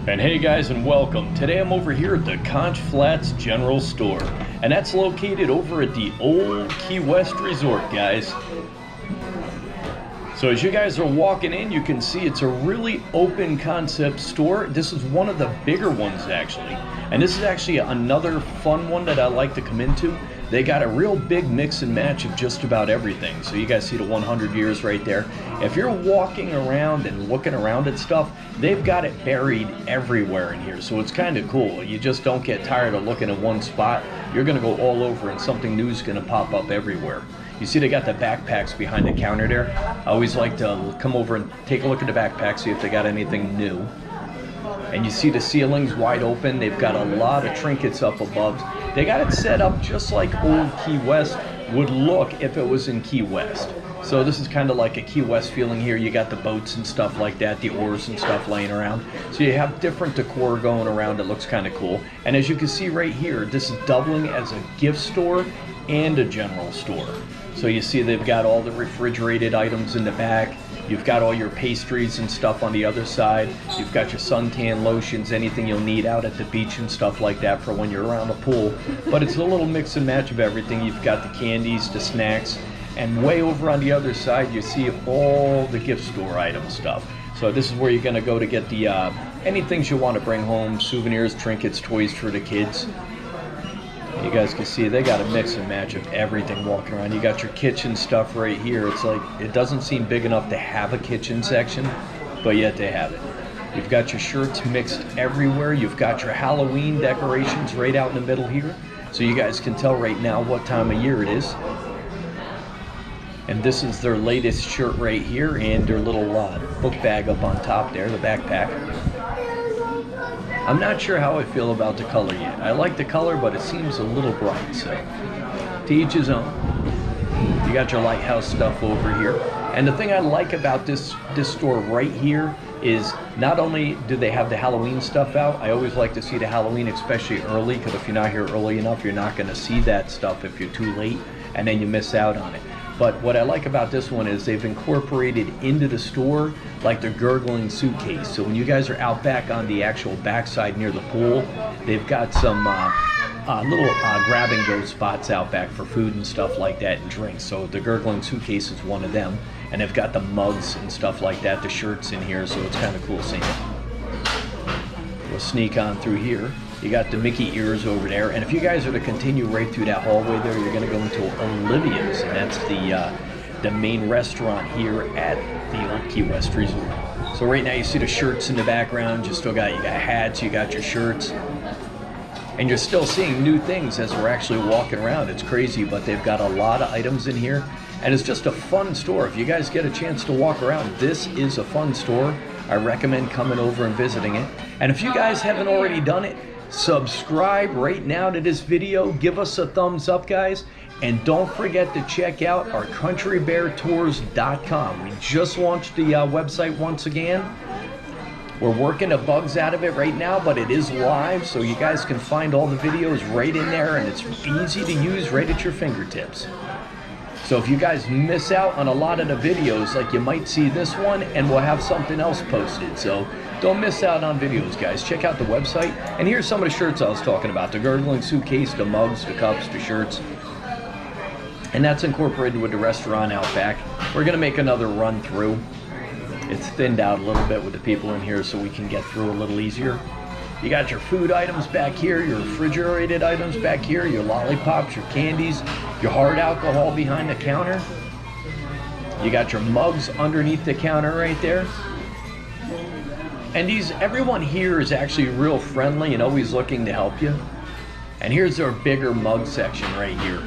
And hey guys, and welcome. Today I'm over here at the Conch Flats General Store, and that's located over at the old Key West Resort, guys. So as you guys are walking in, you can see it's a really open concept store. This is one of the bigger ones actually, and this is actually another fun one that I like to come into. They got a real big mix and match of just about everything. So you guys see the 100 years right there. If you're walking around and looking around at stuff, they've got it buried everywhere in here. So it's kind of cool. You just don't get tired of looking at one spot. You're gonna go all over and something new is gonna pop up everywhere. You see they got the backpacks behind the counter there. I always like to come over and take a look at the backpacks, see if they got anything new. And you see the ceilings wide open. They've got a lot of trinkets up above. They got it set up just like old Key West would look if it was in Key West. So this is kind of like a Key West feeling here. You got the boats and stuff like that, the oars and stuff laying around. So you have different decor going around. It looks kind of cool. And as you can see right here, this is doubling as a gift store and a general store. So you see they've got all the refrigerated items in the back. You've got all your pastries and stuff on the other side. You've got your suntan lotions, anything you'll need out at the beach and stuff like that for when you're around the pool. But it's a little mix and match of everything. You've got the candies, the snacks, and way over on the other side you see all the gift store item stuff. So this is where you're gonna go to get the any things you want to bring home, souvenirs, trinkets, toys for the kids. You guys can see they got a mix and match of everything walking around. You got your kitchen stuff right here. It's like, it doesn't seem big enough to have a kitchen section, but yet they have it. You've got your shirts mixed everywhere. You've got your Halloween decorations right out in the middle here. So you guys can tell right now what time of year it is. And this is their latest shirt right here and their little book bag up on top there, the backpack. I'm not sure how I feel about the color yet. I like the color, but it seems a little bright, so to each his own. You got your lighthouse stuff over here. And the thing I like about this store right here is not only do they have the Halloween stuff out, I always like to see the Halloween especially early, because if you're not here early enough, you're not gonna see that stuff if you're too late, and then you miss out on it. But what I like about this one is they've incorporated into the store like the gurgling suitcase. So when you guys are out back on the actual backside near the pool, they've got some little grab and go spots out back for food and stuff like that and drinks. So the gurgling suitcase is one of them. And they've got the mugs and stuff like that, the shirts in here, so it's kind of cool seeing it. We'll sneak on through here. You got the Mickey ears over there, and if you guys are to continue right through that hallway there, you're going to go into Olivia's, and that's the main restaurant here at the old Key West Resort. So right now you see the shirts in the background. You got hats, you got your shirts, and you're still seeing new things as we're actually walking around. It's crazy, but they've got a lot of items in here, and it's just a fun store. If you guys get a chance to walk around, this is a fun store. I recommend coming over and visiting it. And if you guys haven't already done it, subscribe right now to this video. Give us a thumbs up, guys. And don't forget to check out our countrybeartours.com. We just launched the website once again. We're working the bugs out of it right now, but it is live, so you guys can find all the videos right in there, and it's easy to use right at your fingertips. So if you guys miss out on a lot of the videos, like you might see this one, and we'll have something else posted. So don't miss out on videos, guys. Check out the website. And here's some of the shirts I was talking about. The gurgling suitcase, the mugs, the cups, the shirts. And that's incorporated with the restaurant out back. We're going to make another run through. It's thinned out a little bit with the people in here so we can get through a little easier. You got your food items back here, your refrigerated items back here, your lollipops, your candies, your hard alcohol behind the counter. You got your mugs underneath the counter right there. And everyone here is actually real friendly and always looking to help you. And here's our bigger mug section right here.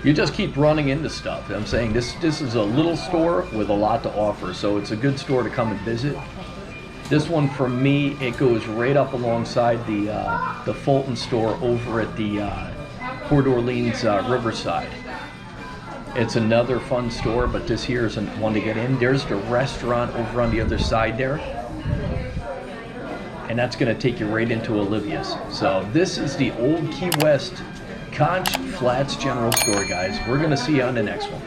You just keep running into stuff. I'm saying this is a little store with a lot to offer, so it's a good store to come and visit. This one, for me, it goes right up alongside the Fulton store over at the Port Orleans Riverside. It's another fun store, but this here isn't one to get in. There's the restaurant over on the other side there, and that's going to take you right into Olivia's. So this is the old Key West Conch Flats General Store, guys. We're going to see you on the next one.